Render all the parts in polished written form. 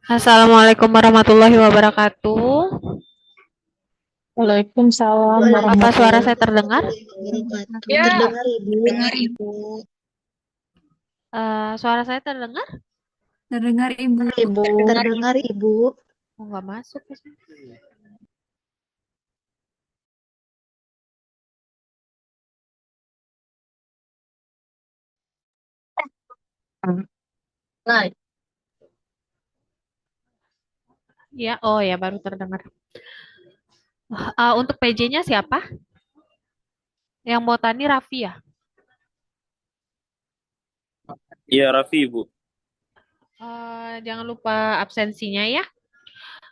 Assalamualaikum warahmatullahi wabarakatuh. Waalaikumsalam Apa suara warahmatullahi saya terdengar? Wabarakatuh. Ya, Terdengar Ibu. dengar Ibu. Suara saya terdengar? Terdengar Ibu. Ibu. Terdengar Ibu. Oh, nggak masuk. Nah, Ya, oh ya baru terdengar. Untuk PJ-nya siapa? Yang mau tani Raffi ya? Iya, Raffi, Ibu. Jangan lupa absensinya ya.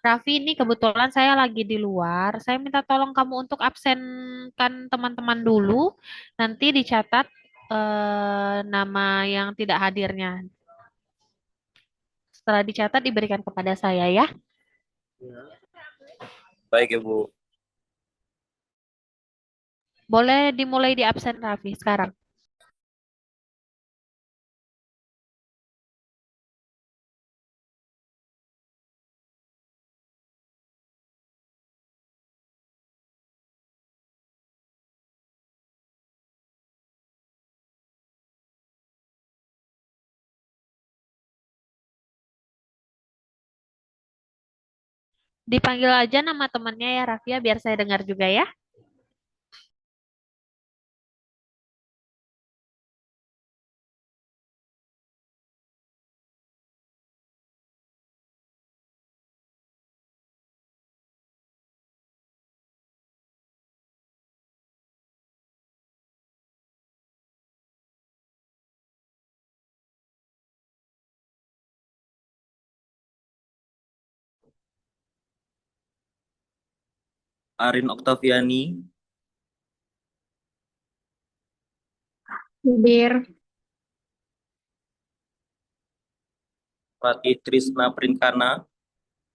Raffi, ini kebetulan saya lagi di luar. Saya minta tolong kamu untuk absenkan teman-teman dulu. Nanti dicatat nama yang tidak hadirnya. Setelah dicatat diberikan kepada saya ya. Baik, Ibu. Boleh dimulai di absen Raffi sekarang. Dipanggil aja nama temannya ya Raffi ya, biar saya dengar juga ya. Arin Oktaviani, hadir. Rati Trisna Prinkana,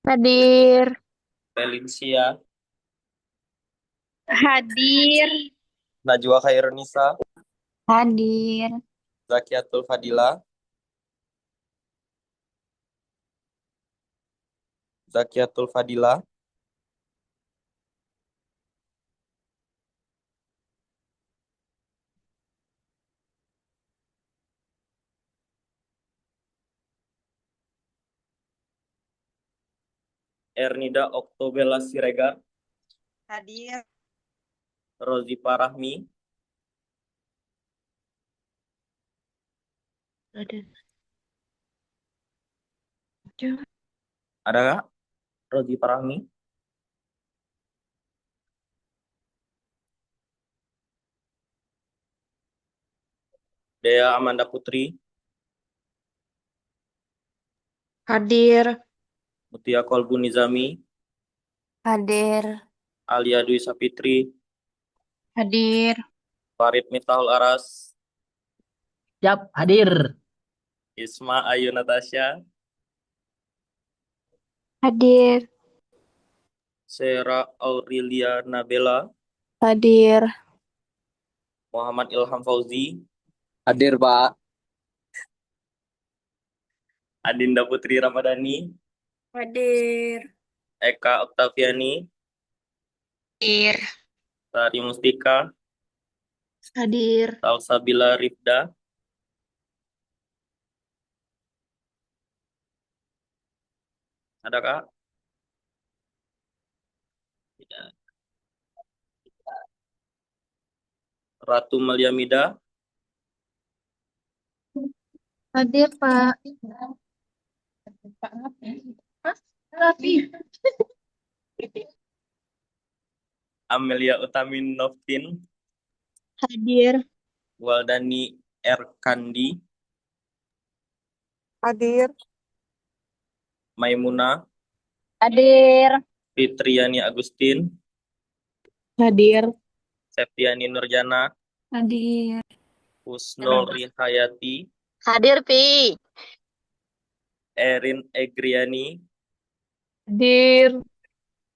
Hadir. Valencia, Hadir. Najwa Khairunisa, Hadir. Zakiatul Fadila, Zakiatul Fadila, Ernida Oktobela Siregar, Hadir. Rozipa Rahmi, Ada. ada nggak? Rozipa Rahmi, Dea Amanda Putri, Hadir. Mutia Kolbu Nizami, Hadir. Alia Dwi Sapitri, Hadir. Farid Miftahul Aras, Siap, hadir. Isma Ayu Natasha, Hadir. Sera Aurelia Nabela, Hadir. Muhammad Ilham Fauzi, Hadir, Pak. Adinda Putri Ramadhani, Hadir. Eka Oktaviani, Hadir. Sari Mustika, Hadir. Salsabila Rifda, ada Kak? Tidak. Ratu Maliamida, Hadir, Pak. Raffi. Amelia Utamin Novtin, Hadir. Waldani Erkandi, Hadir. Maimuna, Hadir. Fitriani Agustin, Hadir. Septiani Nurjana, Hadir. Husnul Rihayati, Hadir, Pi. Erin Egriani, Hadir.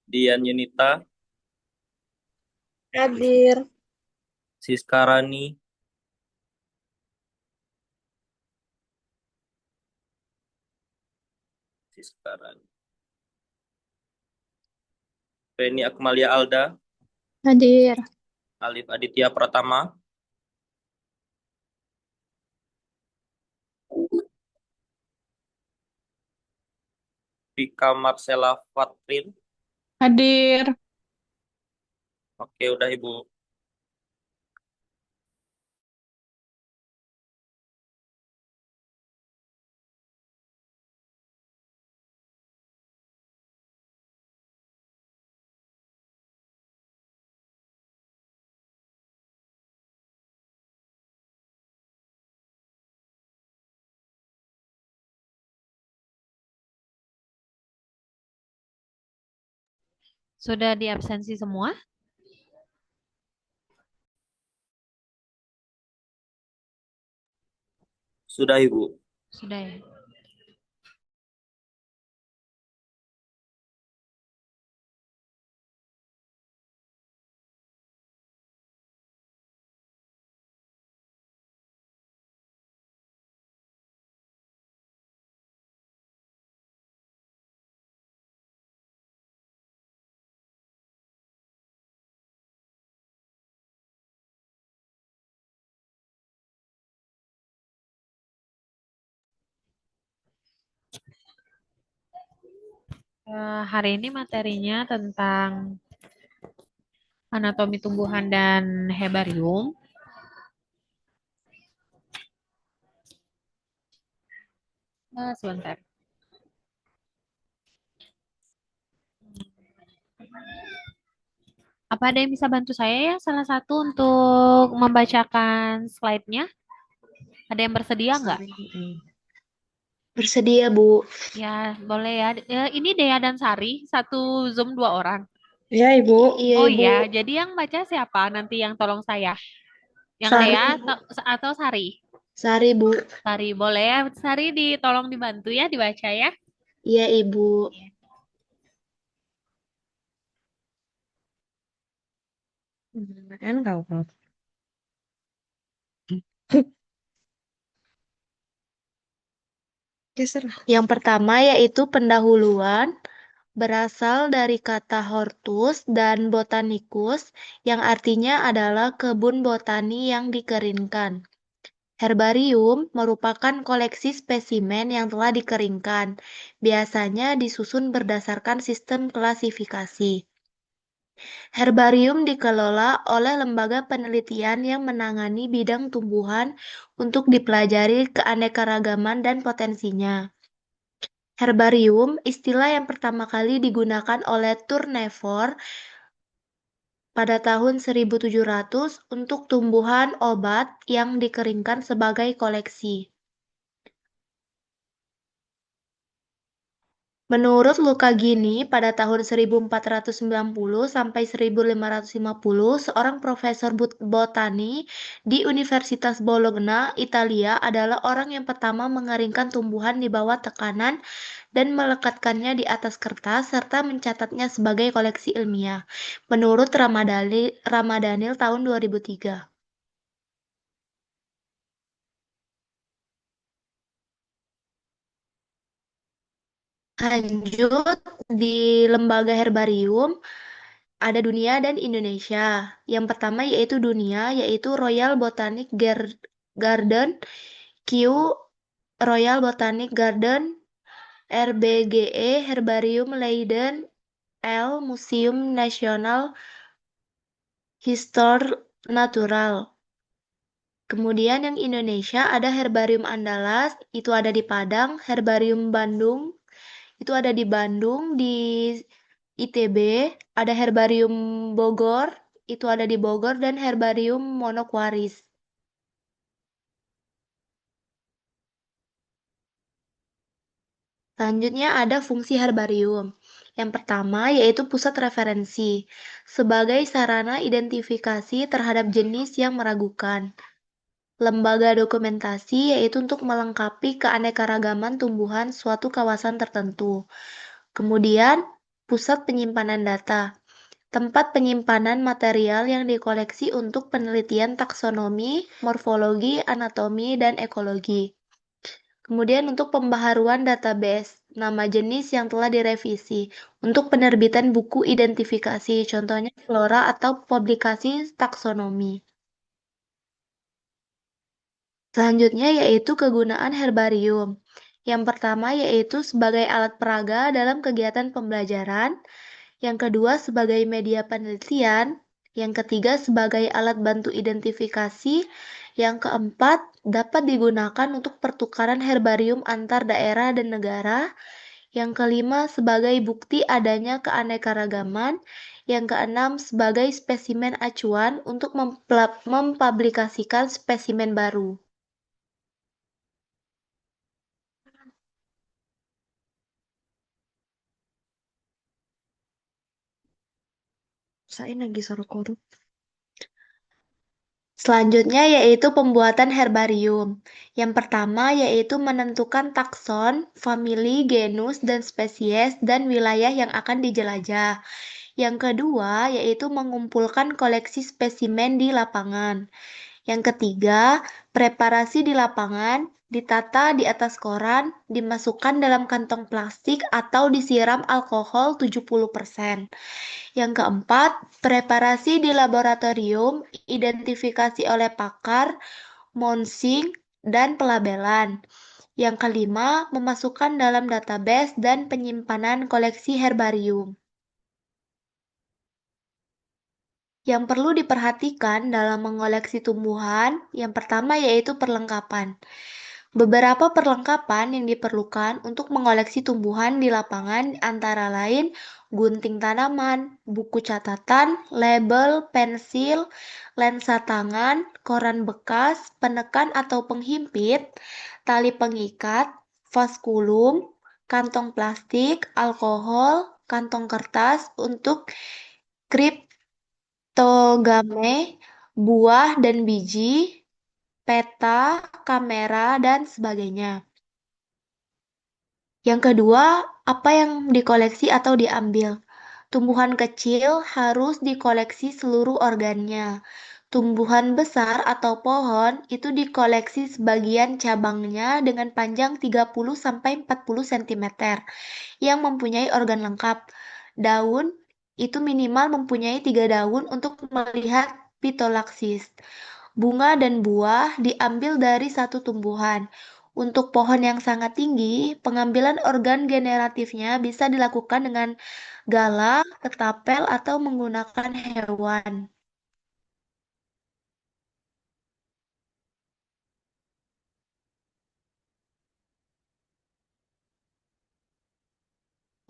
Dian Yunita, Hadir. Siska Rani, Siska Rani. Reni Akmalia Alda, Hadir. Alif Aditya Pratama, Vika Marcella Fatrin. Hadir. Oke, udah Ibu. Sudah diabsensi semua? Sudah Ibu. Sudah ya. Hari ini materinya tentang anatomi tumbuhan dan herbarium. Sebentar. Apa ada yang bisa bantu saya ya? Salah satu untuk membacakan slide-nya. Ada yang bersedia nggak? Bersedia, Bu. Ya, boleh ya. Ini Dea dan Sari, satu Zoom 2 orang. Ya, Ibu. Iya, Oh Ibu. iya, jadi yang baca siapa? Nanti yang tolong saya. Yang Sari. Dea atau Sari? Sari, Bu. Sari, boleh ya. Sari tolong dibantu ya, dibaca ya. Iya, Ibu. Enggak. Geser. Yang pertama yaitu pendahuluan, berasal dari kata hortus dan botanicus, yang artinya adalah kebun botani yang dikeringkan. Herbarium merupakan koleksi spesimen yang telah dikeringkan, biasanya disusun berdasarkan sistem klasifikasi. Herbarium dikelola oleh lembaga penelitian yang menangani bidang tumbuhan untuk dipelajari keanekaragaman dan potensinya. Herbarium, istilah yang pertama kali digunakan oleh Tournefort pada tahun 1700 untuk tumbuhan obat yang dikeringkan sebagai koleksi. Menurut Luca Gini, pada tahun 1490 sampai 1550, seorang profesor botani di Universitas Bologna, Italia, adalah orang yang pertama mengeringkan tumbuhan di bawah tekanan dan melekatkannya di atas kertas serta mencatatnya sebagai koleksi ilmiah. Menurut Ramadhanil tahun 2003. Lanjut, di lembaga herbarium ada dunia dan Indonesia. Yang pertama yaitu dunia, yaitu Royal Botanic Garden, Q, Royal Botanic Garden, RBGE, Herbarium Leiden, L, Museum Nasional Histoire Naturale. Kemudian yang Indonesia ada Herbarium Andalas, itu ada di Padang, Herbarium Bandung, itu ada di Bandung, di ITB, ada Herbarium Bogor, itu ada di Bogor, dan Herbarium Monoquaris. Selanjutnya ada fungsi herbarium. Yang pertama yaitu pusat referensi, sebagai sarana identifikasi terhadap jenis yang meragukan. Lembaga dokumentasi yaitu untuk melengkapi keanekaragaman tumbuhan suatu kawasan tertentu. Kemudian, pusat penyimpanan data, tempat penyimpanan material yang dikoleksi untuk penelitian taksonomi, morfologi, anatomi, dan ekologi. Kemudian untuk pembaharuan database, nama jenis yang telah direvisi. Untuk penerbitan buku identifikasi, contohnya flora atau publikasi taksonomi. Selanjutnya yaitu kegunaan herbarium. Yang pertama yaitu sebagai alat peraga dalam kegiatan pembelajaran. Yang kedua sebagai media penelitian. Yang ketiga sebagai alat bantu identifikasi. Yang keempat dapat digunakan untuk pertukaran herbarium antar daerah dan negara. Yang kelima sebagai bukti adanya keanekaragaman. Yang keenam sebagai spesimen acuan untuk mempublikasikan spesimen baru. Saya lagi suruh korup. Selanjutnya yaitu pembuatan herbarium. Yang pertama yaitu menentukan takson, famili, genus, dan spesies, dan wilayah yang akan dijelajah. Yang kedua yaitu mengumpulkan koleksi spesimen di lapangan. Yang ketiga, preparasi di lapangan, ditata di atas koran, dimasukkan dalam kantong plastik atau disiram alkohol 70%. Yang keempat, preparasi di laboratorium, identifikasi oleh pakar, mouncing, dan pelabelan. Yang kelima, memasukkan dalam database dan penyimpanan koleksi herbarium. Yang perlu diperhatikan dalam mengoleksi tumbuhan, yang pertama yaitu perlengkapan. Beberapa perlengkapan yang diperlukan untuk mengoleksi tumbuhan di lapangan antara lain gunting tanaman, buku catatan, label, pensil, lensa tangan, koran bekas, penekan atau penghimpit, tali pengikat, vaskulum, kantong plastik, alkohol, kantong kertas untuk kriptogame, buah dan biji, peta, kamera, dan sebagainya. Yang kedua, apa yang dikoleksi atau diambil? Tumbuhan kecil harus dikoleksi seluruh organnya. Tumbuhan besar atau pohon itu dikoleksi sebagian cabangnya dengan panjang 30-40 cm yang mempunyai organ lengkap. Daun itu minimal mempunyai 3 daun untuk melihat pitolaksis. Bunga dan buah diambil dari satu tumbuhan. Untuk pohon yang sangat tinggi, pengambilan organ generatifnya bisa dilakukan dengan gala, ketapel, atau menggunakan hewan.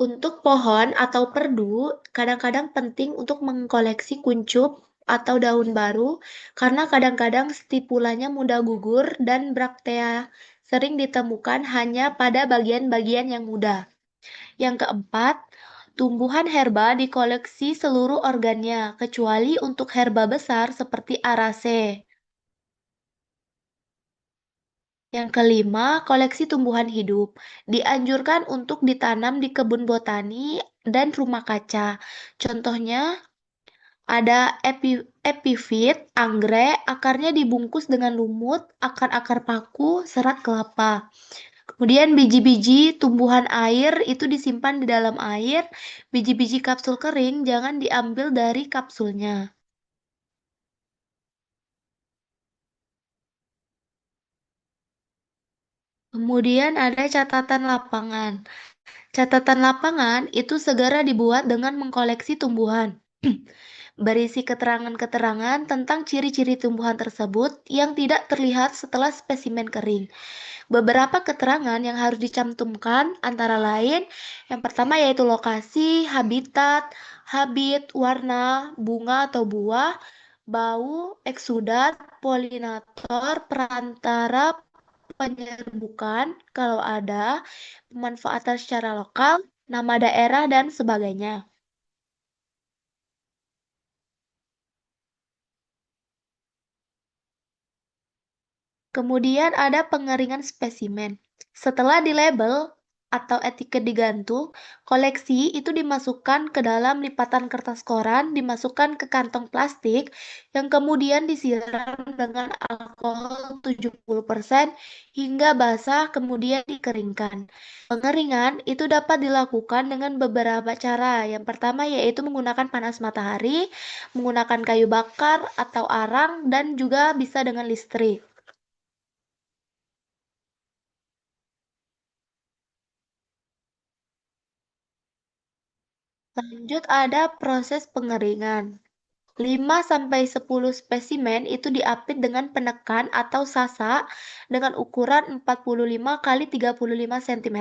Untuk pohon atau perdu, kadang-kadang penting untuk mengkoleksi kuncup atau daun baru karena kadang-kadang stipulanya mudah gugur dan braktea sering ditemukan hanya pada bagian-bagian yang muda. Yang keempat, tumbuhan herba dikoleksi seluruh organnya kecuali untuk herba besar seperti arase. Yang kelima, koleksi tumbuhan hidup. Dianjurkan untuk ditanam di kebun botani dan rumah kaca. Contohnya ada epifit, anggrek, akarnya dibungkus dengan lumut, akar-akar paku, serat kelapa. Kemudian biji-biji tumbuhan air itu disimpan di dalam air. Biji-biji kapsul kering jangan diambil dari kapsulnya. Kemudian ada catatan lapangan. Catatan lapangan itu segera dibuat dengan mengkoleksi tumbuhan. Berisi keterangan-keterangan tentang ciri-ciri tumbuhan tersebut yang tidak terlihat setelah spesimen kering. Beberapa keterangan yang harus dicantumkan antara lain yang pertama yaitu lokasi, habitat, habit, warna, bunga atau buah, bau, eksudat, polinator, perantara penyerbukan kalau ada, pemanfaatan secara lokal, nama daerah, dan sebagainya. Kemudian ada pengeringan spesimen. Setelah dilabel, atau etiket digantung, koleksi itu dimasukkan ke dalam lipatan kertas koran, dimasukkan ke kantong plastik, yang kemudian disiram dengan alkohol 70% hingga basah, kemudian dikeringkan. Pengeringan itu dapat dilakukan dengan beberapa cara. Yang pertama yaitu menggunakan panas matahari, menggunakan kayu bakar atau arang, dan juga bisa dengan listrik. Lanjut ada proses pengeringan. 5-10 spesimen itu diapit dengan penekan atau sasa dengan ukuran 45 kali 35 cm.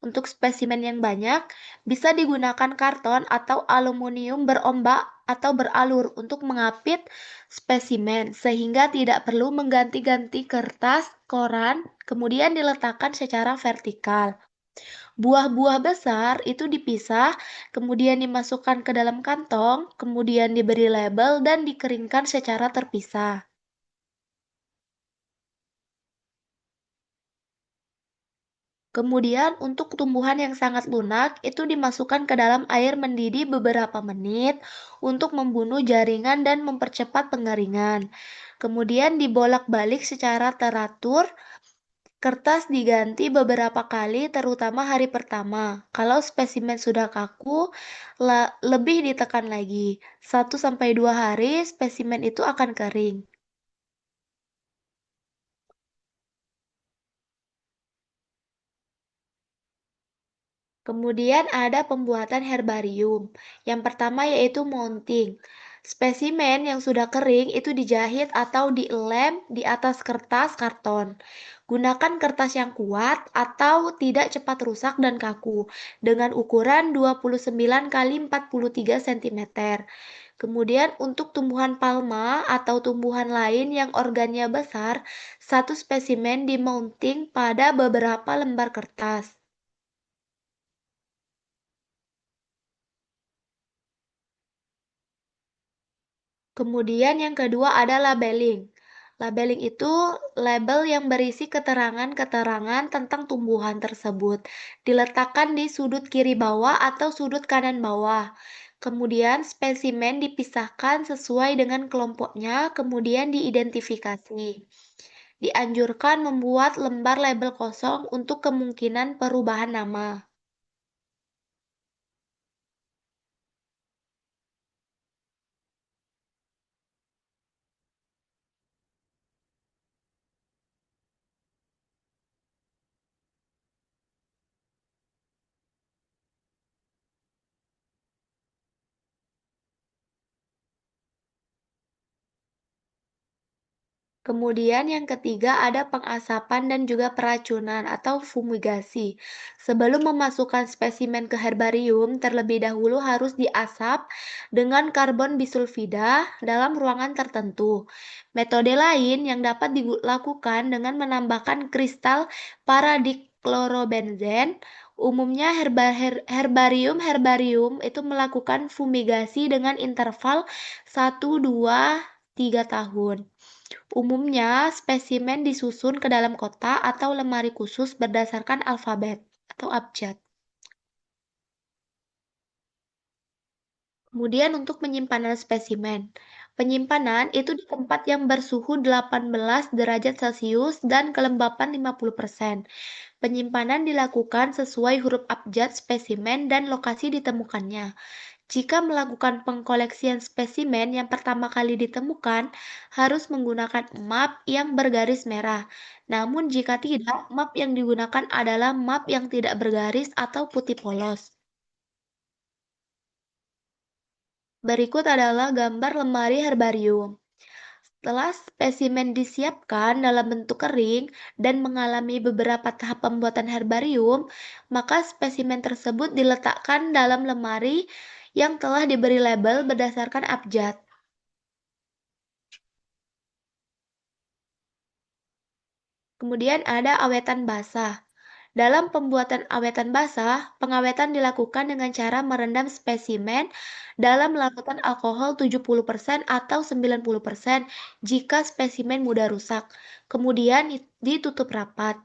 Untuk spesimen yang banyak, bisa digunakan karton atau aluminium berombak atau beralur untuk mengapit spesimen, sehingga tidak perlu mengganti-ganti kertas, koran, kemudian diletakkan secara vertikal. Buah-buah besar itu dipisah, kemudian dimasukkan ke dalam kantong, kemudian diberi label dan dikeringkan secara terpisah. Kemudian untuk tumbuhan yang sangat lunak itu dimasukkan ke dalam air mendidih beberapa menit untuk membunuh jaringan dan mempercepat pengeringan. Kemudian dibolak-balik secara teratur. Kertas diganti beberapa kali, terutama hari pertama. Kalau spesimen sudah kaku, lebih ditekan lagi. 1-2 hari, spesimen itu akan kering. Kemudian ada pembuatan herbarium. Yang pertama yaitu mounting. Spesimen yang sudah kering itu dijahit atau dilem di atas kertas karton. Gunakan kertas yang kuat atau tidak cepat rusak dan kaku dengan ukuran 29 kali 43 cm. Kemudian untuk tumbuhan palma atau tumbuhan lain yang organnya besar, satu spesimen dimounting pada beberapa lembar kertas. Kemudian yang kedua ada labeling. Labeling itu label yang berisi keterangan-keterangan tentang tumbuhan tersebut. Diletakkan di sudut kiri bawah atau sudut kanan bawah. Kemudian spesimen dipisahkan sesuai dengan kelompoknya, kemudian diidentifikasi. Dianjurkan membuat lembar label kosong untuk kemungkinan perubahan nama. Kemudian yang ketiga ada pengasapan dan juga peracunan atau fumigasi. Sebelum memasukkan spesimen ke herbarium, terlebih dahulu harus diasap dengan karbon bisulfida dalam ruangan tertentu. Metode lain yang dapat dilakukan dengan menambahkan kristal paradiklorobenzen. Umumnya herbarium itu melakukan fumigasi dengan interval 1, 2, 3 tahun. Umumnya, spesimen disusun ke dalam kotak atau lemari khusus berdasarkan alfabet atau abjad. Kemudian untuk penyimpanan spesimen. Penyimpanan itu di tempat yang bersuhu 18 derajat Celcius dan kelembapan 50%. Penyimpanan dilakukan sesuai huruf abjad spesimen dan lokasi ditemukannya. Jika melakukan pengkoleksian spesimen yang pertama kali ditemukan, harus menggunakan map yang bergaris merah. Namun jika tidak, map yang digunakan adalah map yang tidak bergaris atau putih polos. Berikut adalah gambar lemari herbarium. Setelah spesimen disiapkan dalam bentuk kering dan mengalami beberapa tahap pembuatan herbarium, maka spesimen tersebut diletakkan dalam lemari yang telah diberi label berdasarkan abjad. Kemudian ada awetan basah. Dalam pembuatan awetan basah, pengawetan dilakukan dengan cara merendam spesimen dalam larutan alkohol 70% atau 90% jika spesimen mudah rusak. Kemudian ditutup rapat.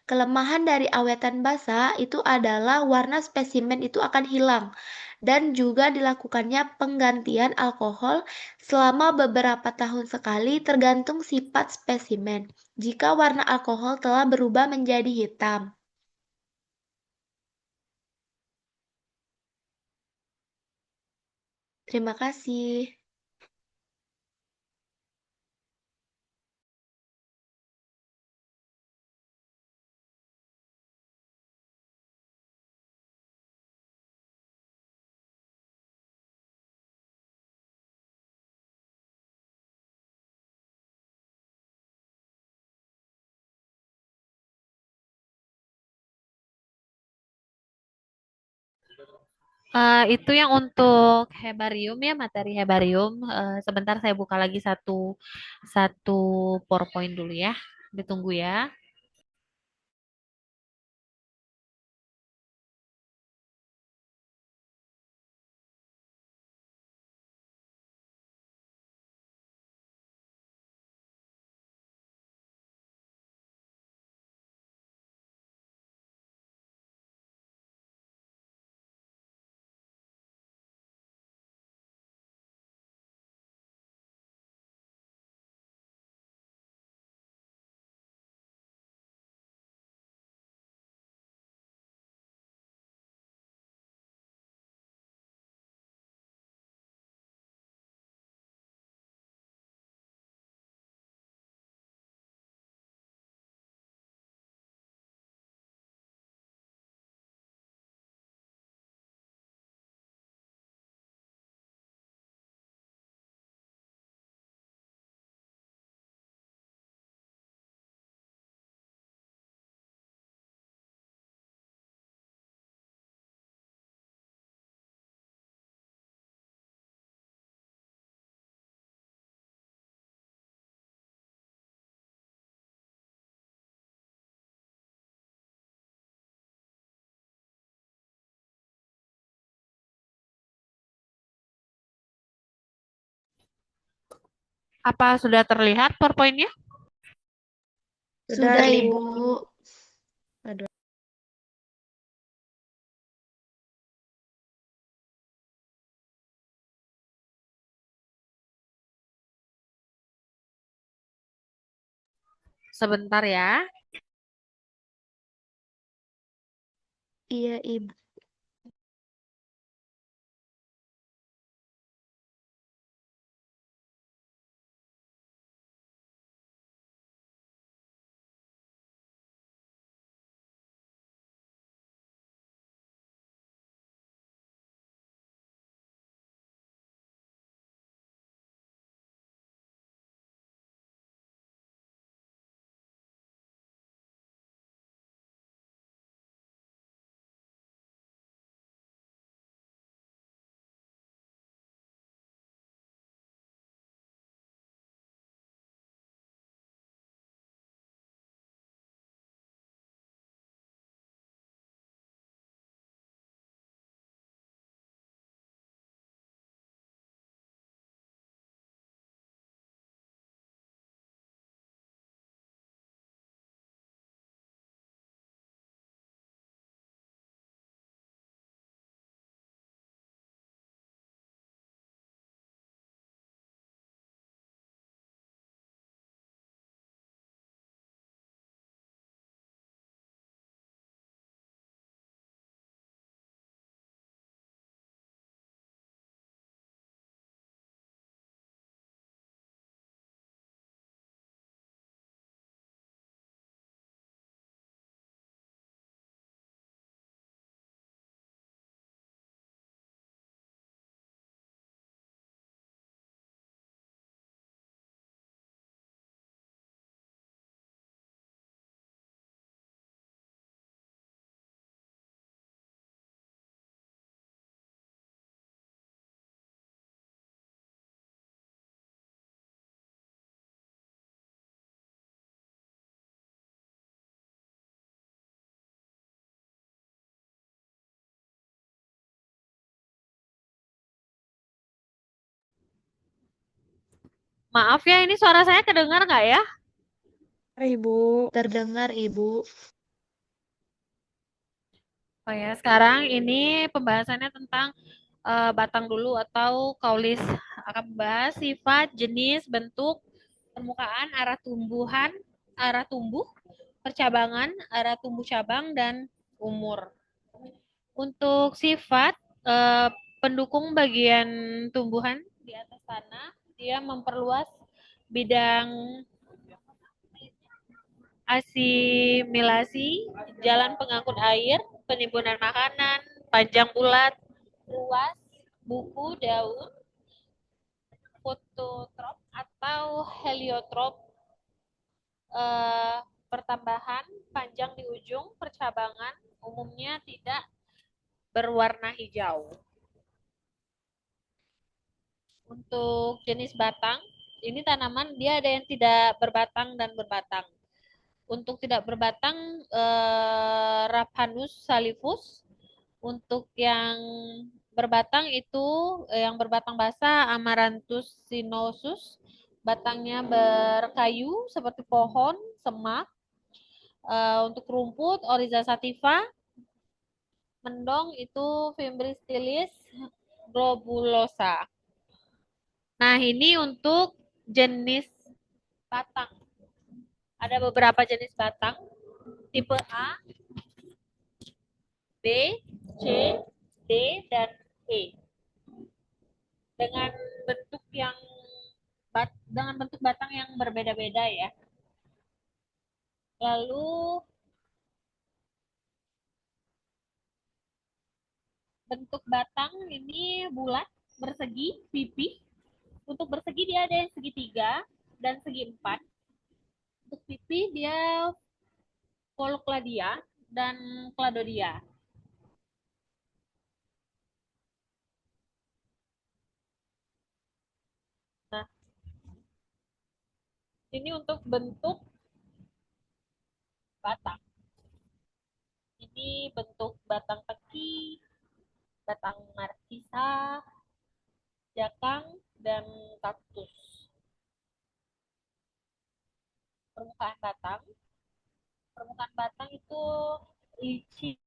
Kelemahan dari awetan basa itu adalah warna spesimen itu akan hilang dan juga dilakukannya penggantian alkohol selama beberapa tahun sekali tergantung sifat spesimen. Jika warna alkohol telah berubah menjadi hitam. Terima kasih. Itu yang untuk hebarium ya, materi hebarium. Sebentar saya buka lagi satu satu PowerPoint dulu ya. Ditunggu ya. Apa sudah terlihat PowerPoint-nya? Sudah, Ibu. Ibu. Aduh. Sebentar ya. Iya, Ibu. Maaf ya, ini suara saya kedengar nggak ya? Ibu. Terdengar, Ibu. Oh ya, sekarang ini pembahasannya tentang batang dulu atau kaulis. Akan membahas sifat, jenis, bentuk, permukaan, arah tumbuh, percabangan, arah tumbuh cabang, dan umur. Untuk sifat, eh, pendukung bagian tumbuhan di atas tanah, dia memperluas bidang asimilasi, jalan pengangkut air, penimbunan makanan, panjang bulat, luas, buku, daun, fototrop atau heliotrop, eh, pertambahan, panjang di ujung, percabangan, umumnya tidak berwarna hijau. Untuk jenis batang, ini tanaman dia ada yang tidak berbatang dan berbatang. Untuk tidak berbatang, Raphanus salivus. Untuk yang berbatang itu yang berbatang basah Amaranthus sinosus. Batangnya berkayu seperti pohon, semak. Untuk rumput Oryza sativa. Mendong itu Fimbrillis globulosa. Nah, ini untuk jenis batang. Ada beberapa jenis batang. Tipe A, B, C, D, dan E. Dengan bentuk yang dengan bentuk batang yang berbeda-beda ya. Lalu bentuk batang ini bulat, bersegi, pipih. Untuk bersegi dia ada yang segitiga dan segi empat. Untuk pipih dia Colocadia dan Cladodia. Nah, ini untuk bentuk batang. Ini bentuk batang teki, batang narcisa, jakang, dan kaktus. Permukaan batang. Permukaan batang itu licin,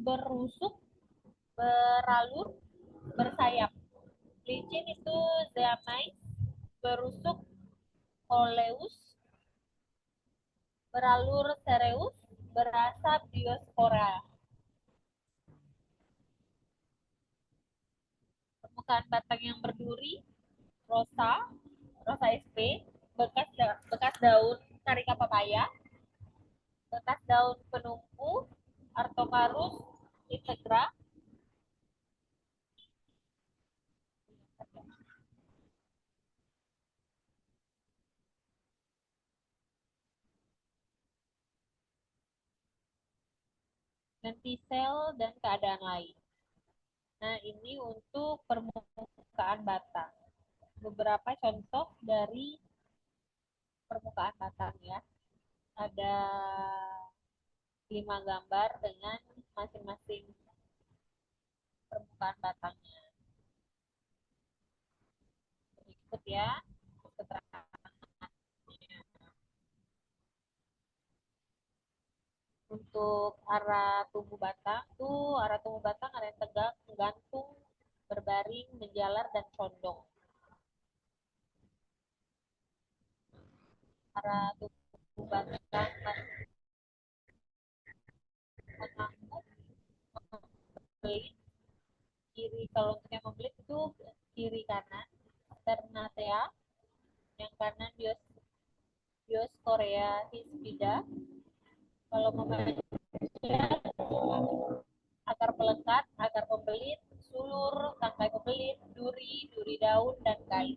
berusuk, beralur, bersayap. Licin itu zeamite, berusuk oleus, beralur cereus, berasap diospora. Permukaan batang yang berduri, rosa, rosa sp, bekas daun karika papaya, bekas daun penumpu, Artocarus integra, lentisel, dan keadaan lain. Nah, ini untuk permukaan batang. Beberapa contoh dari permukaan batang ya. Ada 5 gambar dengan masing-masing permukaan batangnya. Berikut ya keterangan. Untuk arah tumbuh batang ada yang tegak, menggantung, berbaring, menjalar, dan condong. Arah tumbuh batang mengangguk, membelit, kiri. Kalau untuk yang membelit itu kiri kanan, ternatea, yang kanan Dioskorea hispida. Kalau membelit akar pelekat, akar pembelit, sulur, tangkai pembelit, duri, duri daun, dan kain.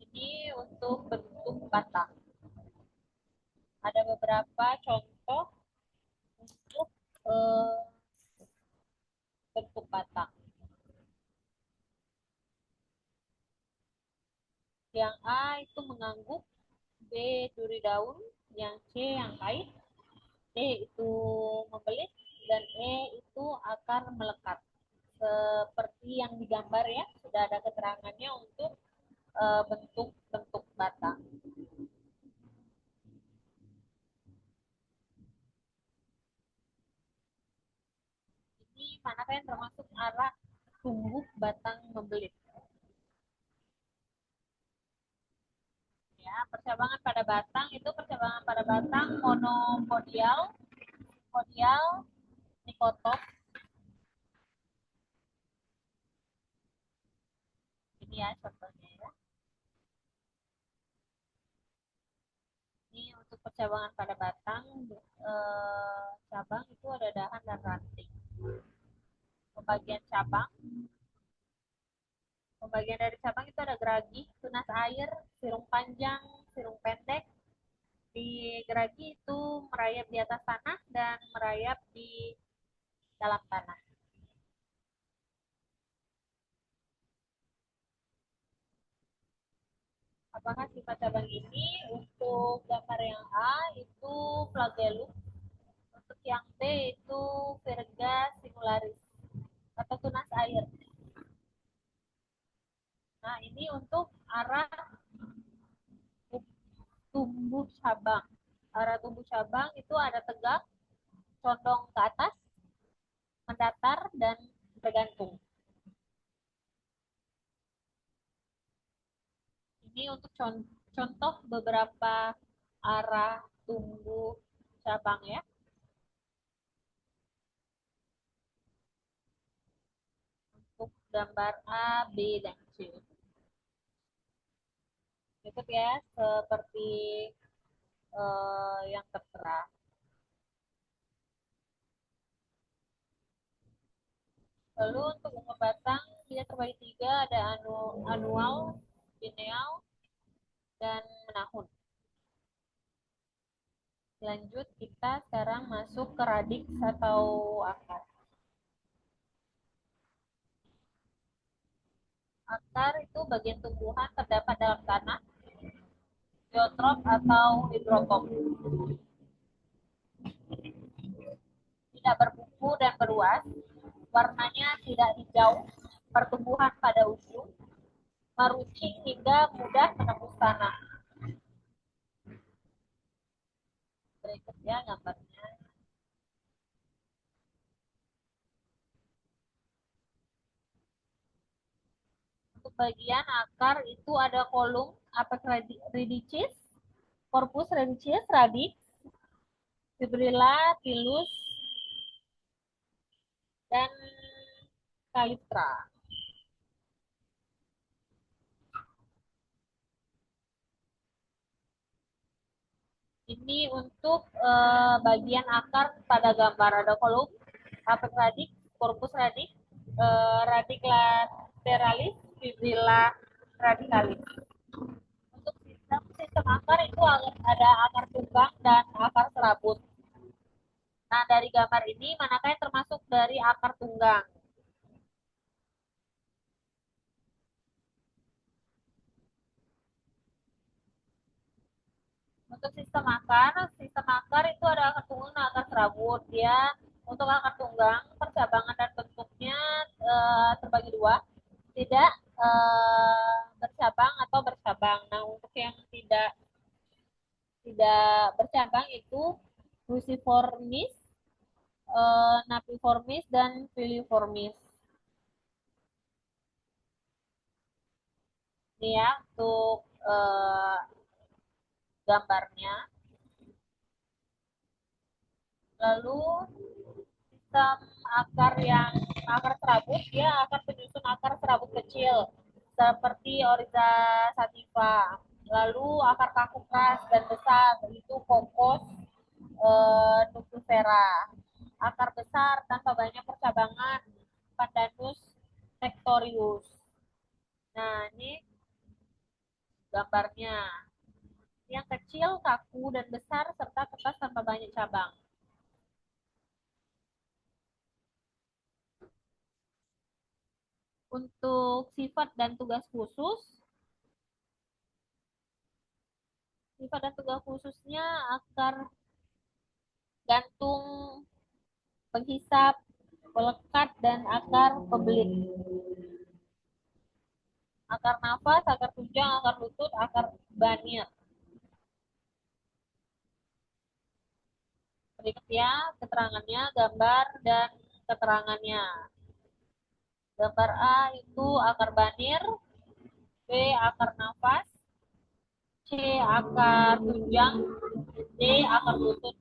Ini untuk bentuk batang. Ada beberapa contoh untuk bentuk batang. Yang A itu mengangguk, B duri daun, yang C yang kait, D itu membelit, dan E itu akar melekat. seperti yang digambar ya, sudah ada keterangannya untuk bentuk-bentuk batang. Ini manakah yang termasuk arah tumbuh batang membelit? Ya, percabangan pada batang itu percabangan pada batang monopodial, podial, nikotop. Ini ya contohnya ya. Ini untuk percabangan pada batang, cabang itu ada dahan dan ranting. Pembagian cabang, pembagian dari cabang itu ada geragi, tunas air, sirung panjang, sirung pendek. Di geragi itu merayap di atas tanah dan merayap di dalam tanah. Apakah sifat cabang ini? Untuk gambar yang A itu flagellum, untuk yang B itu virga singularis atau tunas air. Nah, ini untuk arah tumbuh cabang. Arah tumbuh cabang itu ada tegak, condong ke atas, mendatar, dan bergantung. Ini untuk contoh beberapa arah tumbuh cabang ya. Untuk gambar A, B, dan C. Cukup ya, seperti yang tertera. Lalu untuk umur batang dia terbagi tiga, ada anual, biennial, dan menahun. Lanjut kita sekarang masuk ke radix atau akar. Akar itu bagian tumbuhan terdapat dalam tanah, geotrop atau hidrotop. Tidak berbuku dan beruas, warnanya tidak hijau, pertumbuhan pada ujung, meruncing hingga mudah menembus tanah. Berikut ya gambarnya. Untuk bagian akar itu ada kolum apex radicis, corpus radicis, radix, fibrilla, pilus, dan kalitra. Ini untuk bagian akar pada gambar ada kolum, apex radix, corpus radix, radix lateralis, fibrilla radicalis. Untuk sistem akar itu ada akar tunggang dan akar serabut. Nah, dari gambar ini manakah yang termasuk dari akar tunggang? Untuk sistem akar itu ada akar tunggang dan akar serabut. Dia untuk akar tunggang, percabangan dan bentuknya terbagi dua, tidak bercabang atau bercabang. Nah, untuk yang tidak bercabang itu cruciformis, napiformis, dan filiformis. Ini ya untuk gambarnya. Lalu sistem akar serabut, dia akan menyusun akar serabut kecil seperti Oryza sativa. Lalu akar kaku keras dan besar itu Cocos nucifera. Akar besar tanpa banyak percabangan Pandanus nectorius. Nah, ini gambarnya. Yang kecil, kaku, dan besar serta kertas tanpa banyak cabang. Untuk sifat dan tugas khusus, akar gantung, penghisap, Pelekat dan akar pembelit. Akar nafas, akar tunjang, akar lutut, akar banir. Berikut ya keterangannya, gambar dan keterangannya. Gambar A itu akar banir, B akar nafas, C akar tunjang, D akar lutut.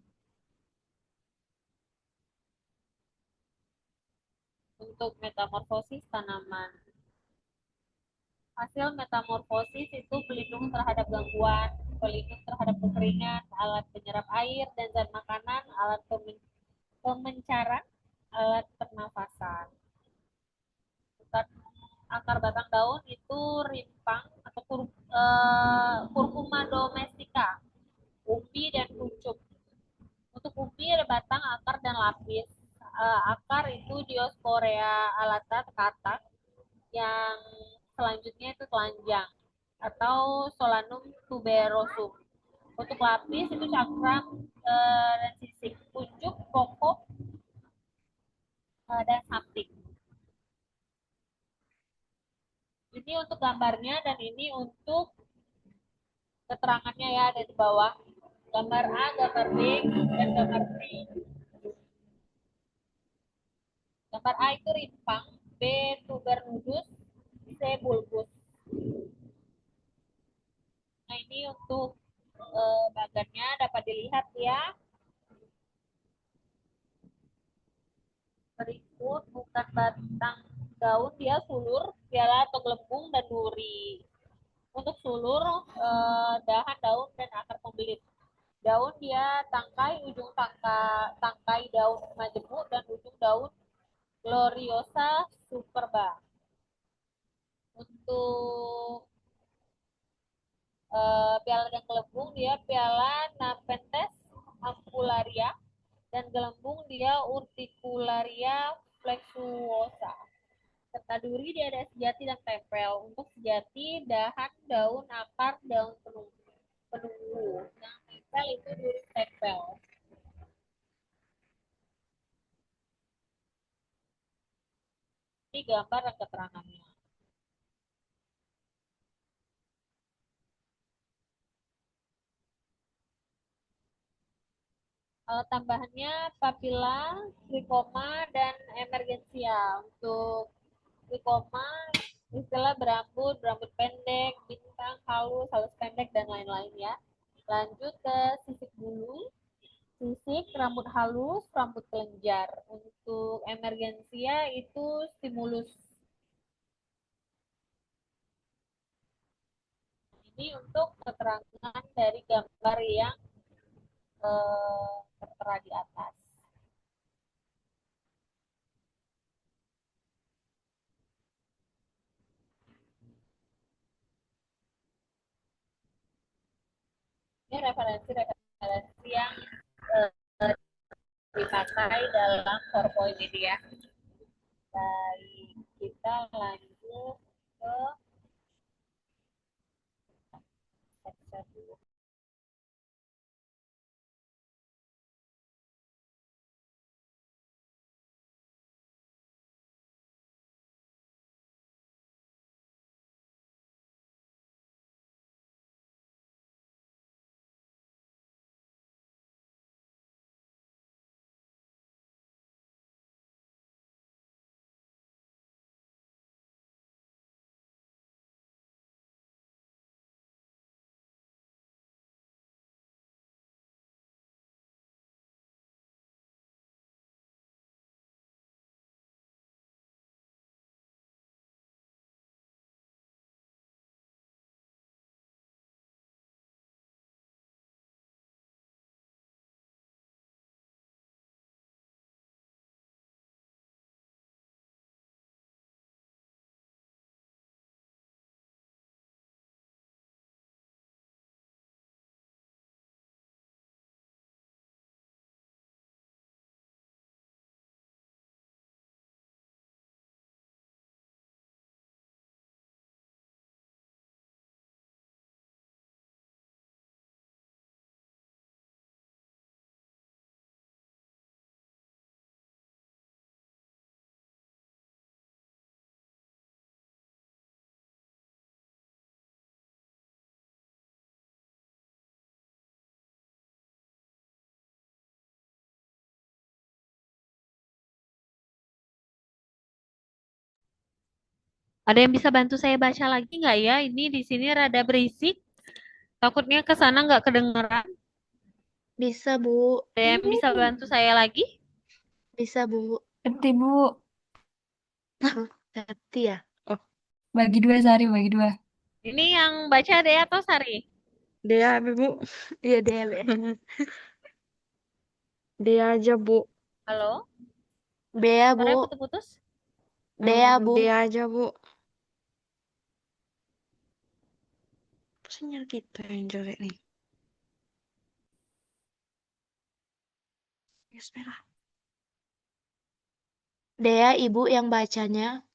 Untuk metamorfosis tanaman. Hasil metamorfosis itu pelindung terhadap gangguan, pelindung terhadap kekeringan, alat penyerap air dan zat makanan, alat pemencaran, alat pernafasan. Akar batang daun itu rimpang atau kurkuma domestika, umbi dan kuncup. Untuk umbi ada batang, akar dan lapis. Akar itu Diospora alata katak, yang selanjutnya itu telanjang atau Solanum tuberosum. Untuk lapis itu cakram dan sisik, kuncup, pokok dan samping. Ini untuk gambarnya dan ini untuk keterangannya ya, ada di bawah. Gambar A, gambar B, dan gambar C. Gambar A itu rimpang, B tubernudus, C bulbus. Nah ini untuk bagannya dapat dilihat ya. Berikut bukan batang daun, dia sulur, piala atau gelembung dan duri. Untuk sulur, dahan, daun, dan akar pembelit. Daun dia tangkai, ujung tangkai daun majemuk dan ujung daun gloriosa superba. Untuk piala dan gelembung dia piala Nepenthes ampularia dan gelembung dia Urticularia flexuosa. Serta duri dia ada sejati dan tempel. Untuk sejati dahan, daun, akar, daun penunggu. Yang tempel itu duri tempel. Ini gambar dan keterangannya. Tambahannya papila, trikoma, dan emergensia. Untuk trikoma, istilah berambut, berambut pendek, bintang, halus, halus pendek, dan lain-lain ya. Lanjut ke sisik bulu, sisik, rambut halus, rambut kelenjar. Untuk emergensia itu stimulus. Ini untuk keterangan dari gambar yang tertera di atas. Ini referensi yang dipakai dalam PowerPoint ini ya. Baik, kita lanjut ke section Ada yang bisa bantu saya baca lagi nggak ya? Ini di sini rada berisik. Takutnya ke sana nggak kedengeran. Bisa, Bu. Ada yang bisa bantu saya lagi? Bisa, Bu. Ngerti, Bu. Ngerti ya? Oh, bagi dua, Sari, bagi dua. Ini yang baca Dea atau Sari? Dia, Bu. Iya deh, Be. Dia aja, Bu. Halo? Bea, Suaranya Bu. putus-putus? Bea, Bu. Dia aja, Bu. Sinyal kita yang jelek nih. Yes, merah. Dea, Ibu yang bacanya.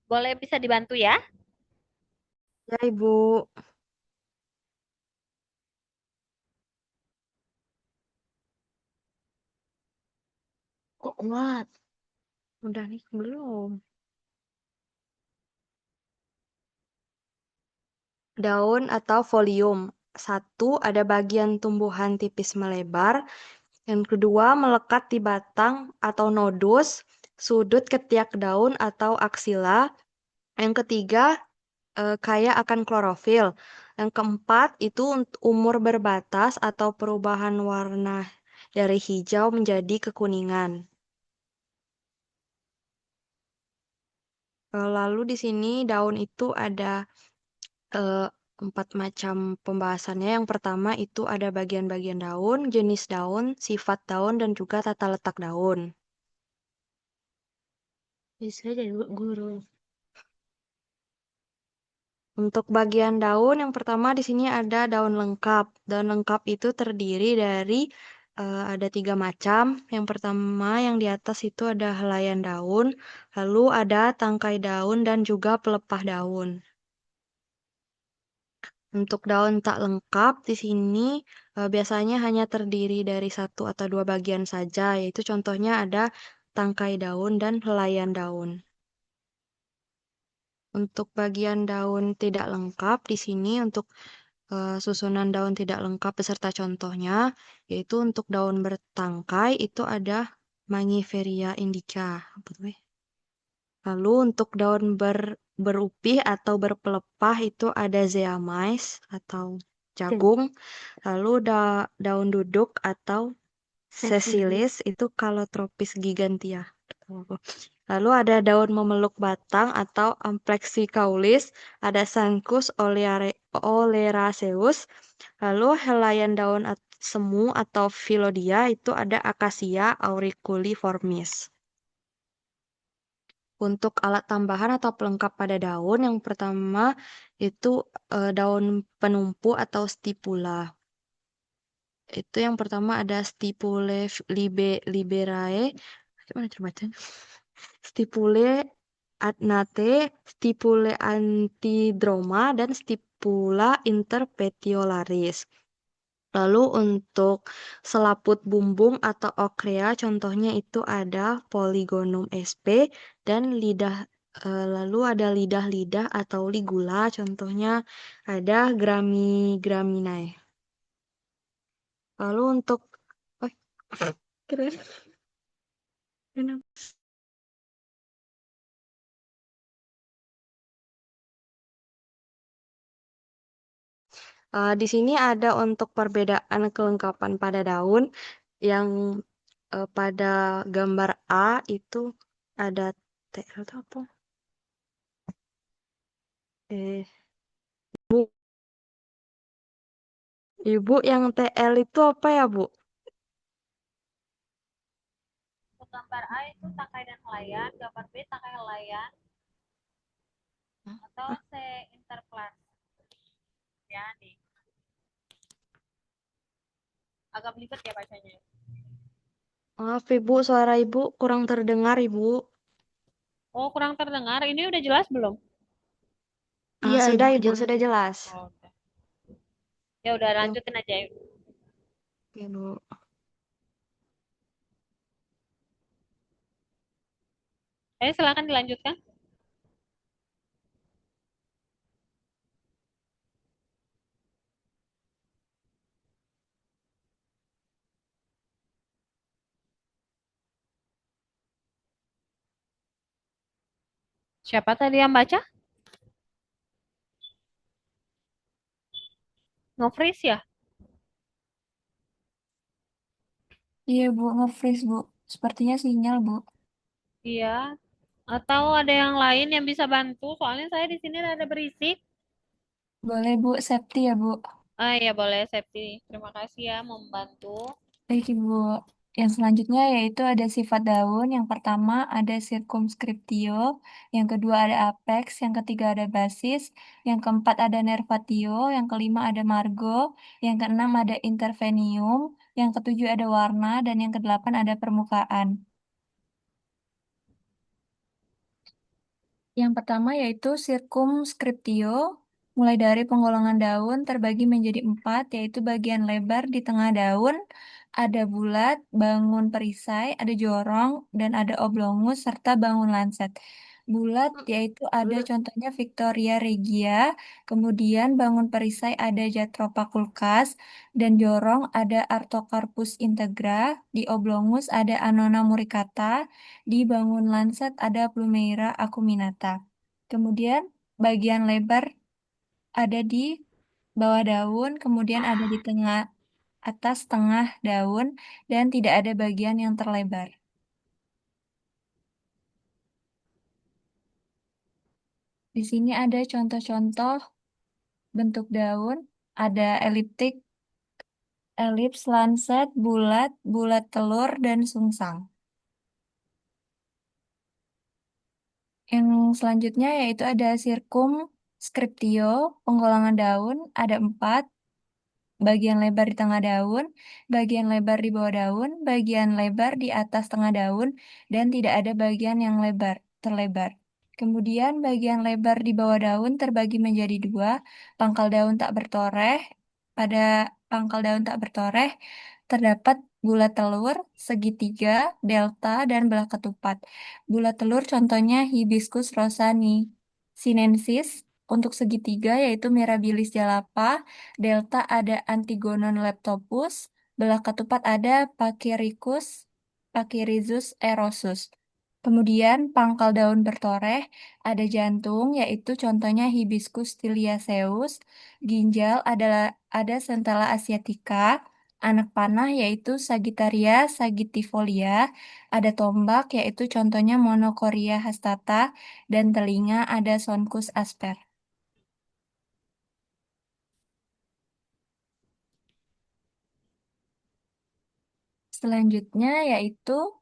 Boleh bisa dibantu ya? Ya, Ibu. Kok kuat? Udah nih, belum. Daun atau folium. Satu, ada bagian tumbuhan tipis melebar. Yang kedua, melekat di batang atau nodus, sudut ketiak daun atau aksila. Yang ketiga, kaya akan klorofil. Yang keempat, itu umur berbatas atau perubahan warna dari hijau menjadi kekuningan. Lalu di sini daun itu ada eh, 4 macam pembahasannya. Yang pertama itu ada bagian-bagian daun, jenis daun, sifat daun, dan juga tata letak daun. Bisa jadi guru. Untuk bagian daun, yang pertama di sini ada daun lengkap. Daun lengkap itu terdiri dari ada 3 macam. Yang pertama yang di atas itu ada helaian daun, lalu ada tangkai daun dan juga pelepah daun. Untuk daun tak lengkap di sini biasanya hanya terdiri dari 1 atau 2 bagian saja, yaitu contohnya ada tangkai daun dan helaian daun. Untuk bagian daun tidak lengkap di sini untuk susunan daun tidak lengkap beserta contohnya, yaitu untuk daun bertangkai itu ada Mangiferia indica. Apa tuh, weh? Lalu untuk daun berupih atau berpelepah itu ada Zeamais atau jagung. Lalu daun duduk atau Sesilis itu Calotropis gigantea. Lalu ada daun memeluk batang atau Amplexicaulis, ada Sangus oleraceus. Lalu helaian daun semu atau Phyllodia itu ada Acacia auriculiformis. Untuk alat tambahan atau pelengkap pada daun, yang pertama itu daun penumpu atau stipula. Itu yang pertama ada Stipule liberae. Gimana cara bacanya? Stipule adnate, Stipule antidroma, dan Stipula interpetiolaris. Lalu untuk selaput bumbung atau okrea, contohnya itu ada Polygonum sp dan lalu ada lidah-lidah atau ligula, contohnya ada Gramigraminae. Lalu untuk oh, keren. Di sini ada untuk perbedaan kelengkapan pada daun yang pada gambar A itu ada TL itu apa? Eh, Bu, Ibu yang TL itu apa ya, Bu? Untuk gambar A itu tangkai dan helaian, gambar B tangkai helaian atau C interplas. Ya nih, agak belibet ya bacanya. Maaf Ibu, suara Ibu kurang terdengar Ibu. Oh, kurang terdengar. Ini udah jelas belum? Ah, Iya, sudah Ibu, Ibu, jelas. sudah jelas. Oh, udah. Ya udah Yang lanjutin aja. Yuk. Oke, Bu. Silakan dilanjutkan. Siapa tadi yang baca? Nge-freeze ya? Iya Bu, nge-freeze Bu. Sepertinya sinyal Bu. Iya. Atau ada yang lain yang bisa bantu? Soalnya saya di sini ada berisik. Boleh Bu, safety ya Bu. Ah ya boleh, Septi. Terima kasih ya mau membantu. Baik Ibu. Yang selanjutnya yaitu ada sifat daun. Yang pertama ada circumscriptio. Yang kedua ada apex. Yang ketiga ada basis. Yang keempat ada nervatio. Yang kelima ada margo. Yang keenam ada intervenium. Yang ketujuh ada warna. Dan yang kedelapan ada permukaan. Yang pertama yaitu circumscriptio, mulai dari penggolongan daun terbagi menjadi empat, yaitu bagian lebar di tengah daun, ada bulat, bangun perisai, ada jorong, dan ada oblongus, serta bangun lancet. Bulat yaitu ada contohnya Victoria regia, kemudian bangun perisai ada Jatropha culcas, dan jorong ada Artocarpus integra, di oblongus ada Annona muricata, di bangun lancet ada Plumeira acuminata. Kemudian bagian lebar ada di bawah daun, kemudian ada di tengah atas tengah daun, dan tidak ada bagian yang terlebar. Di sini ada contoh-contoh bentuk daun, ada eliptik, elips, lancet, bulat, bulat telur, dan sungsang. Yang selanjutnya yaitu ada circumscriptio, penggolongan daun, ada empat, bagian lebar di tengah daun, bagian lebar di bawah daun, bagian lebar di atas tengah daun, dan tidak ada bagian yang terlebar. Kemudian bagian lebar di bawah daun terbagi menjadi dua, pangkal daun tak bertoreh. Pada pangkal daun tak bertoreh terdapat bulat telur, segitiga, delta, dan belah ketupat. Bulat telur contohnya Hibiscus rosani sinensis. Untuk segitiga yaitu Mirabilis jalapa, delta ada Antigonon leptopus, belah ketupat ada Pachyrhizus erosus. Kemudian pangkal daun bertoreh ada jantung yaitu contohnya Hibiscus tiliaceus, ginjal adalah ada Centella asiatica, anak panah yaitu Sagittaria saggitifolia, ada tombak yaitu contohnya Monocoria hastata, dan telinga ada Sonchus asper. Selanjutnya yaitu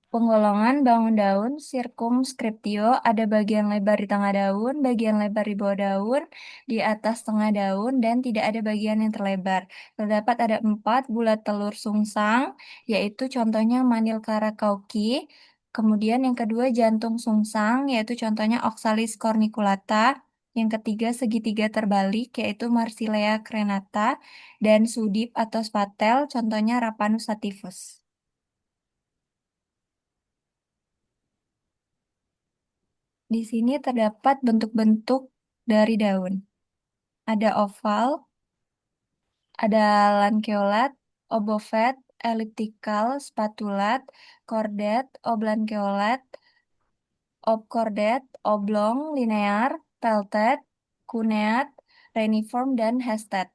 penggolongan bangun daun circumscriptio ada bagian lebar di tengah daun, bagian lebar di bawah daun, di atas tengah daun, dan tidak ada bagian yang terlebar. Terdapat ada empat bulat telur sungsang, yaitu contohnya Manilkara cauchi. Kemudian yang kedua jantung sungsang, yaitu contohnya Oxalis corniculata. Yang ketiga segitiga terbalik, yaitu Marsilea crenata. Dan sudip atau spatel, contohnya Rapanus sativus. Di sini terdapat bentuk-bentuk dari daun. Ada oval, ada lanceolat, obovet, elliptical, spatulat, kordet, oblanceolat, obkordet, oblong, linear, peltet, cuneat, reniform, dan hestet.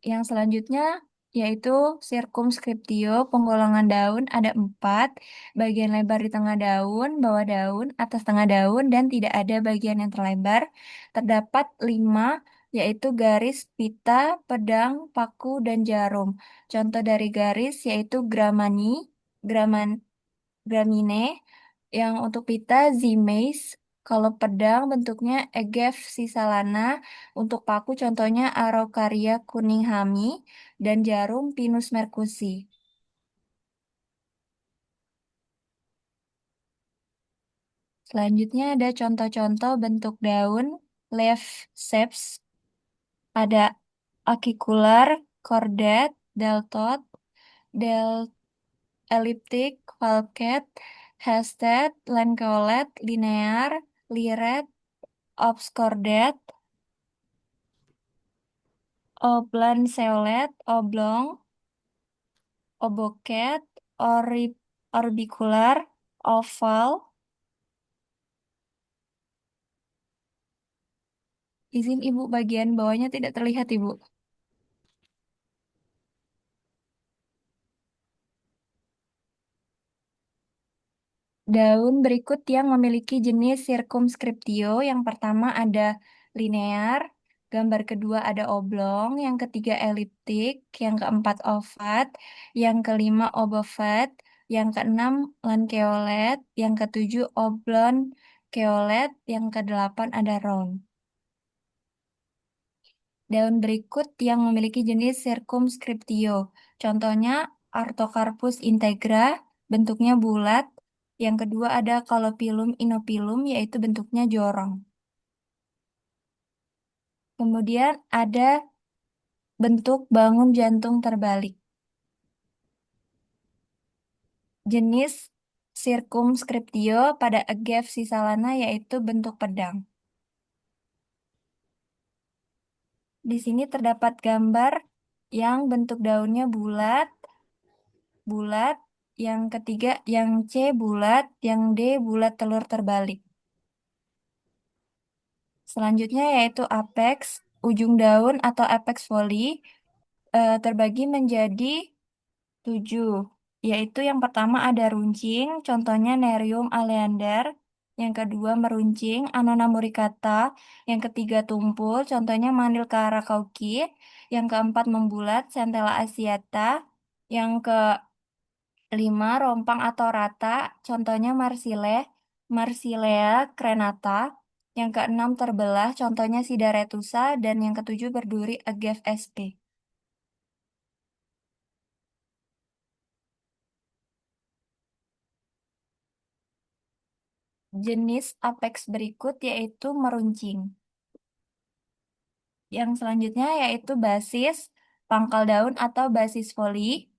Yang selanjutnya yaitu circumscriptio, penggolongan daun ada empat, bagian lebar di tengah daun, bawah daun, atas tengah daun, dan tidak ada bagian yang terlebar. Terdapat lima, yaitu garis, pita, pedang, paku, dan jarum. Contoh dari garis yaitu graman, gramine, yang untuk pita, zimeis, Kalau pedang bentuknya Aegis sisalana, untuk paku contohnya Araucaria kuninghami, dan jarum Pinus mercusi. Selanjutnya ada contoh-contoh bentuk daun leaf shapes. Ada acicular, cordate, deltoid, del elliptic, falcate, hasted, lanceolate, linear, lyret, obscordate, oblanceolate, oblong, obocate, orbicular, oval. Izin Ibu, bagian bawahnya tidak terlihat Ibu. Daun berikut yang memiliki jenis circumscriptio. Yang pertama ada linear, gambar kedua ada oblong, yang ketiga eliptik, yang keempat ovat, yang kelima obovate, yang keenam lanceolate, yang ketujuh oblong keolate, yang kedelapan ada round. Daun berikut yang memiliki jenis circumscriptio. Contohnya Artocarpus integra, bentuknya bulat. Yang kedua ada Calophyllum inophyllum, yaitu bentuknya jorong. Kemudian ada bentuk bangun jantung terbalik. Jenis circumscriptio pada Agave sisalana yaitu bentuk pedang. Di sini terdapat gambar yang bentuk daunnya bulat, bulat, yang ketiga yang C bulat, yang D bulat telur terbalik. Selanjutnya yaitu apex, ujung daun atau apex foli terbagi menjadi 7, yaitu yang pertama ada runcing, contohnya Nerium oleander, yang kedua meruncing, Annona muricata, yang ketiga tumpul, contohnya Manilkara kauki, yang keempat membulat, Centella asiata, yang kelima rompang atau rata, contohnya Marsilea crenata, yang keenam terbelah, contohnya Sidaretusa, dan yang ketujuh berduri Agave sp. Jenis apex berikut yaitu meruncing. Yang selanjutnya yaitu basis, pangkal daun atau basis foli.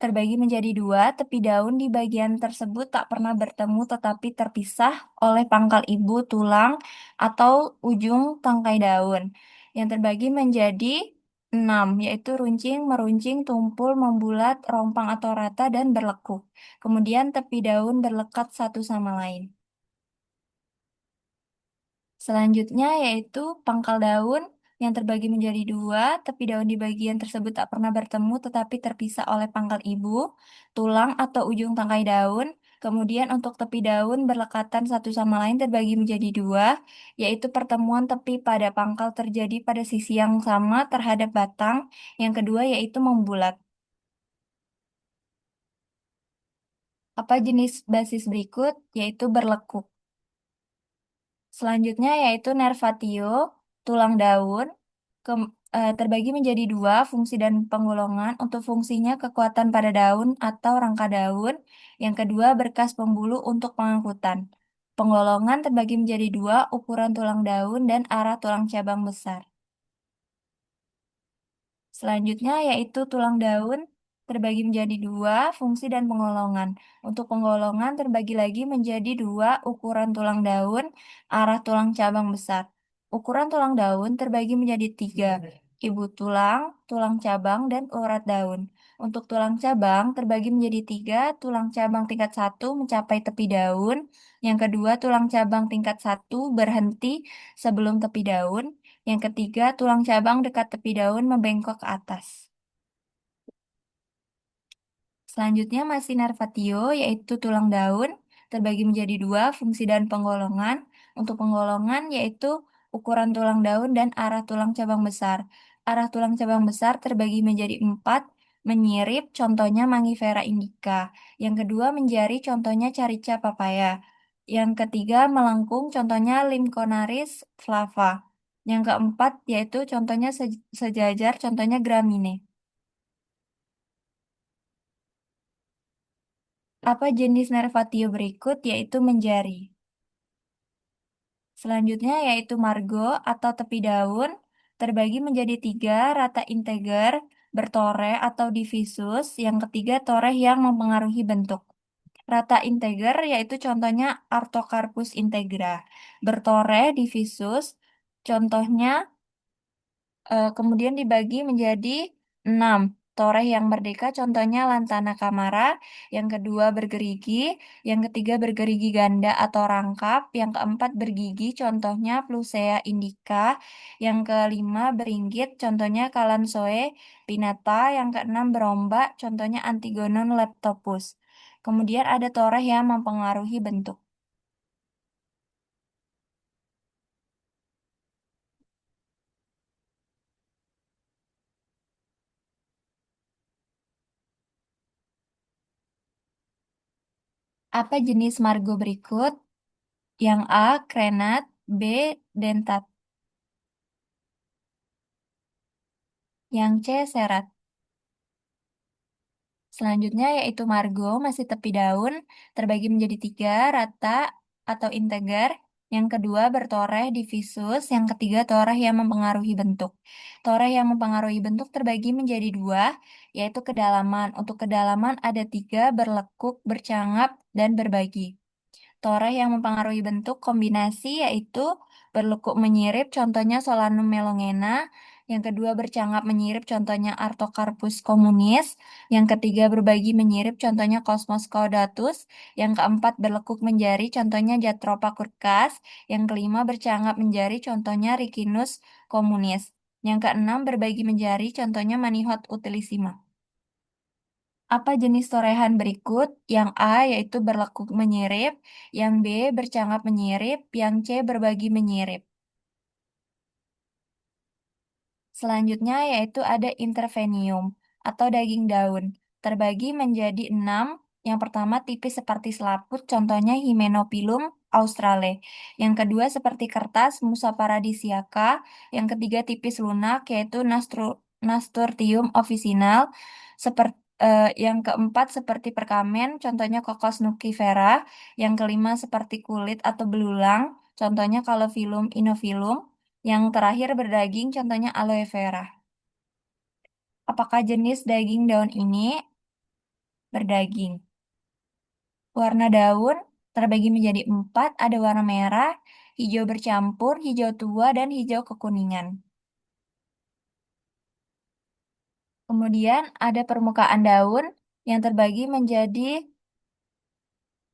Terbagi menjadi dua, tepi daun di bagian tersebut tak pernah bertemu tetapi terpisah oleh pangkal ibu, tulang, atau ujung tangkai daun. Yang terbagi menjadi 6, yaitu runcing, meruncing, tumpul, membulat, rompang atau rata, dan berlekuk. Kemudian tepi daun berlekat satu sama lain. Selanjutnya yaitu pangkal daun yang terbagi menjadi dua, tepi daun di bagian tersebut tak pernah bertemu tetapi terpisah oleh pangkal ibu, tulang atau ujung tangkai daun. Kemudian untuk tepi daun berlekatan satu sama lain terbagi menjadi dua, yaitu pertemuan tepi pada pangkal terjadi pada sisi yang sama terhadap batang. Yang kedua yaitu membulat. Apa jenis basis berikut? Yaitu berlekuk. Selanjutnya yaitu nervatio, tulang daun, terbagi menjadi dua, fungsi dan penggolongan. Untuk fungsinya kekuatan pada daun atau rangka daun. Yang kedua berkas pembuluh untuk pengangkutan. Penggolongan terbagi menjadi dua, ukuran tulang daun dan arah tulang cabang besar. Selanjutnya yaitu tulang daun terbagi menjadi dua, fungsi dan penggolongan. Untuk penggolongan terbagi lagi menjadi dua, ukuran tulang daun, arah tulang cabang besar. Ukuran tulang daun terbagi menjadi tiga, ibu tulang, tulang cabang, dan urat daun. Untuk tulang cabang terbagi menjadi tiga, tulang cabang tingkat satu mencapai tepi daun, yang kedua tulang cabang tingkat satu berhenti sebelum tepi daun, yang ketiga, tulang cabang dekat tepi daun membengkok ke atas. Selanjutnya masih nervatio, yaitu tulang daun, terbagi menjadi dua, fungsi dan penggolongan. Untuk penggolongan yaitu ukuran tulang daun dan arah tulang cabang besar. Arah tulang cabang besar terbagi menjadi empat, menyirip, contohnya Mangifera indica. Yang kedua menjari, contohnya Carica papaya. Yang ketiga melengkung, contohnya Limconaris flava. Yang keempat yaitu contohnya sejajar, contohnya Gramine. Apa jenis nervatio berikut yaitu menjari? Selanjutnya yaitu margo atau tepi daun terbagi menjadi tiga, rata integer, bertoreh atau divisus, yang ketiga toreh yang mempengaruhi bentuk. Rata integer yaitu contohnya Artocarpus integra. Bertoreh divisus contohnya kemudian dibagi menjadi 6. Toreh yang merdeka contohnya Lantana camara, yang kedua bergerigi, yang ketiga bergerigi ganda atau rangkap, yang keempat bergigi contohnya Flusea indica, yang kelima beringgit contohnya Kalanchoe pinnata, yang keenam berombak contohnya Antigonon leptopus. Kemudian ada toreh yang mempengaruhi bentuk. Apa jenis margo berikut? Yang A, krenat, B, dentat. Yang C, serat. Selanjutnya yaitu margo, masih tepi daun, terbagi menjadi tiga, rata atau integer. Yang kedua bertoreh divisus, yang ketiga toreh yang mempengaruhi bentuk. Toreh yang mempengaruhi bentuk terbagi menjadi dua, yaitu kedalaman. Untuk kedalaman ada tiga, berlekuk, bercangap, dan berbagi. Toreh yang mempengaruhi bentuk kombinasi yaitu berlekuk menyirip, contohnya Solanum melongena. Yang kedua bercangap menyirip, contohnya Artocarpus communis. Yang ketiga berbagi menyirip, contohnya Cosmos caudatus. Yang keempat berlekuk menjari, contohnya Jatropha curcas. Yang kelima bercangap menjari, contohnya Ricinus communis. Yang keenam berbagi menjari, contohnya Manihot utilissima. Apa jenis torehan berikut? Yang A yaitu berlekuk menyirip, yang B bercangap menyirip, yang C berbagi menyirip. Selanjutnya yaitu ada intervenium atau daging daun. Terbagi menjadi 6. Yang pertama tipis seperti selaput, contohnya Hymenopilum australe. Yang kedua seperti kertas, Musa paradisiaca. Yang ketiga tipis lunak, yaitu Nasturtium officinal. Yang keempat seperti perkamen, contohnya Cocos nukifera. Yang kelima seperti kulit atau belulang, contohnya Calophyllum inovilum. Yang terakhir berdaging, contohnya aloe vera. Apakah jenis daging daun ini berdaging? Warna daun terbagi menjadi 4, ada warna merah, hijau bercampur, hijau tua, dan hijau kekuningan. Kemudian ada permukaan daun yang terbagi menjadi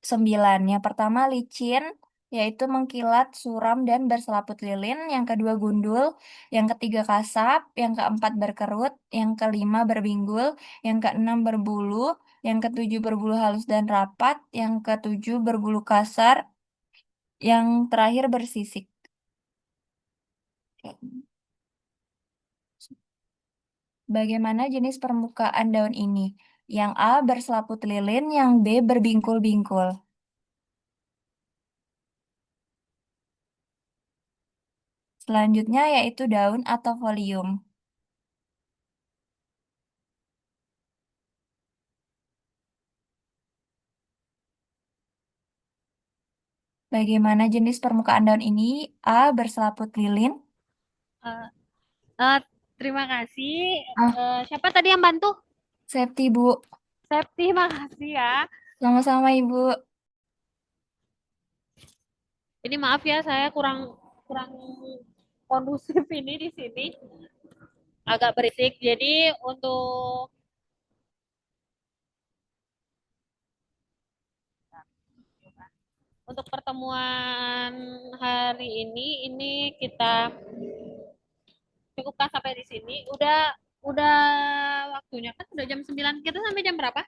9. Yang pertama licin, yaitu mengkilat, suram, dan berselaput lilin. Yang kedua gundul. Yang ketiga kasap. Yang keempat berkerut. Yang kelima berbinggul. Yang keenam berbulu. Yang ketujuh berbulu halus dan rapat. Yang ketujuh berbulu kasar. Yang terakhir bersisik. Bagaimana jenis permukaan daun ini? Yang A berselaput lilin, yang B berbingkul-bingkul. Selanjutnya yaitu daun atau folium. Bagaimana jenis permukaan daun ini? A. Berselaput lilin. Eh, eh, terima kasih. Ah, Siapa tadi yang bantu? Septi, Bu. Septi, makasih ya. Sama-sama, Ibu. Ini maaf ya, saya kurang kurang kondusif ini di sini, agak berisik. Jadi untuk pertemuan hari ini kita cukupkan sampai di sini. Udah waktunya kan udah jam 9. Kita sampai jam berapa?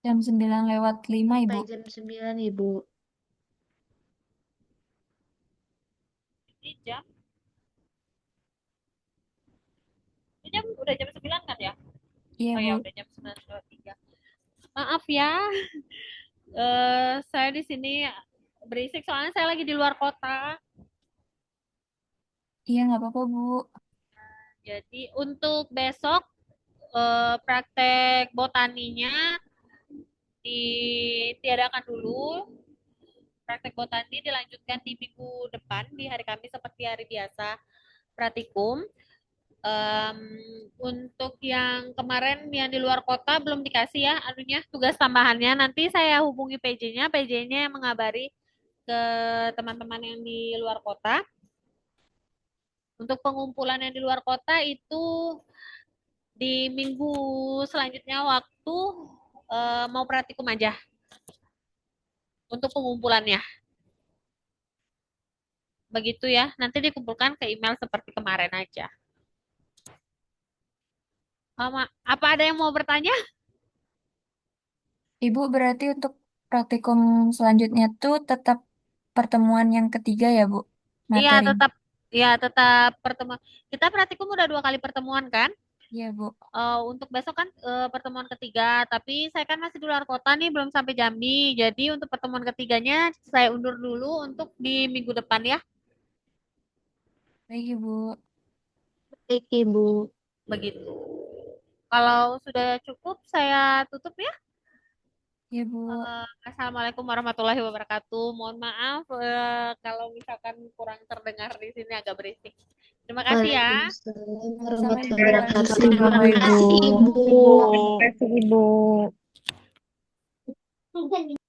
Jam 9:05, Ibu. Sampai jam 9, Ibu. Ini udah jam 9 kan ya? Iya, Oh Bu. ya, udah jam 9:03. Maaf ya, Saya di sini berisik soalnya saya lagi di luar kota. Iya, nggak apa-apa, Bu. Jadi untuk besok praktek botaninya ditiadakan dulu. Praktek botani dilanjutkan di minggu depan di hari Kamis seperti hari biasa praktikum. Em, untuk yang kemarin yang di luar kota belum dikasih ya anunya tugas tambahannya. Nanti saya hubungi PJ-nya, PJ-nya yang mengabari ke teman-teman yang di luar kota. Untuk pengumpulan yang di luar kota itu di minggu selanjutnya waktu mau praktikum aja untuk pengumpulannya. Begitu ya. Nanti dikumpulkan ke email seperti kemarin aja. Apa ada yang mau bertanya? Ibu berarti untuk praktikum selanjutnya tuh tetap pertemuan yang ketiga ya, Bu? Iya, Materi. tetap pertemuan. Kita praktikum udah 2 kali pertemuan kan? Iya, Bu. Untuk besok kan pertemuan ketiga, tapi saya kan masih di luar kota nih, belum sampai Jambi. Jadi untuk pertemuan ketiganya saya undur dulu untuk di minggu depan ya. Baik, Ibu. Baik, Ibu. Begitu. Kalau sudah cukup, saya tutup ya. Iya, Bu. Assalamualaikum warahmatullahi wabarakatuh. Mohon maaf kalau misalkan kurang terdengar di sini agak berisik. Terima kasih ya. Waalaikumsalam Sama-sama, Ibu. warahmatullahi wabarakatuh. Terima Terima kasih, kasih, Ibu. Ibu. Terima kasih, Ibu.